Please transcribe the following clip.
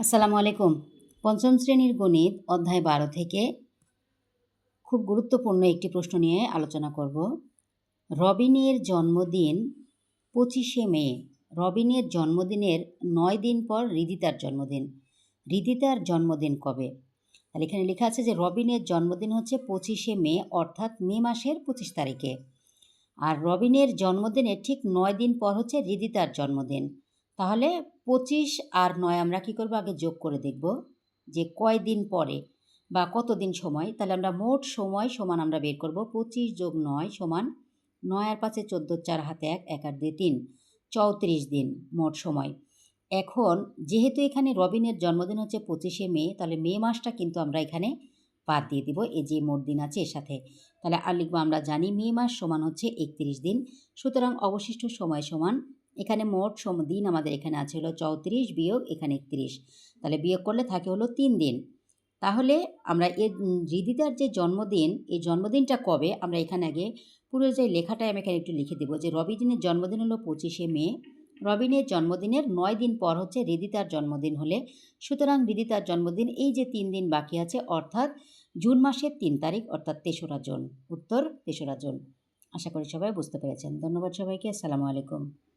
আসসালামু আলাইকুম। পঞ্চম শ্রেণীর গণিত অধ্যায় ১২ থেকে খুব গুরুত্বপূর্ণ একটি প্রশ্ন নিয়ে আলোচনা করব। রবিনের জন্মদিন ২৫শে মে। রবিনের জন্মদিনের ৯ দিন পর হৃদিতার জন্মদিন। হৃদিতার জন্মদিন কবে? তাহলে এখানে লেখা আছে যে রবিনের জন্মদিন হচ্ছে ২৫শে মে, অর্থাৎ মে মাসের ২৫ তারিখে। আর রবিনের জন্মদিনের ঠিক ৯ দিন পর হচ্ছে হৃদিতার জন্মদিন। তাহলে ২৫ আর ৯ আমরা কী করব, আগে যোগ করে দেখব যে কয় দিন পরে বা কতদিন সময়। তাহলে আমরা মোট সময় সমান আমরা বের করব ২৫ যোগ ৯ সমান ৯ আর ৫ ১৪, ৪ হাতে ১, ১ আর ২ ৩, ৩৪ দিন মোট সময়। এখন যেহেতু এখানে রবিনের জন্মদিন হচ্ছে ২৫শে মে, তাহলে মে মাসটা কিন্তু আমরা এখানে বাদ দিয়ে দিব এই যে মোট দিন আছে এর সাথে। তাহলে আর লিখবো, আমরা জানি মে মাস সমান হচ্ছে ৩১ দিন। সুতরাং অবশিষ্ট সময় সমান এখানে মোট দিন আমাদের এখানে আছে হলো ৩৪ বিয়োগ এখানে ৩১। তাহলে বিয়োগ করলে থাকে হলো ৩ দিন। তাহলে আমরা হৃদিতার যে জন্মদিন, এই জন্মদিনটা কবে আমরা এখানে আগে পুরো যে লেখাটাই আমি এখানে একটু লিখে দেবো যে রবিনের জন্মদিন হলো ২৫শে মে। রবিনের জন্মদিনের ৯ দিন পর হচ্ছে হৃদিতার জন্মদিন হলে, সুতরাং হৃদিতার জন্মদিন এই যে ৩ দিন বাকি আছে, অর্থাৎ জুন মাসের ৩ তারিখ, অর্থাৎ ৩রা জুন। উত্তর ৩রা জুন। আশা করি সবাই বুঝতে পেরেছেন। ধন্যবাদ সবাইকে। আসসালামু আলাইকুম।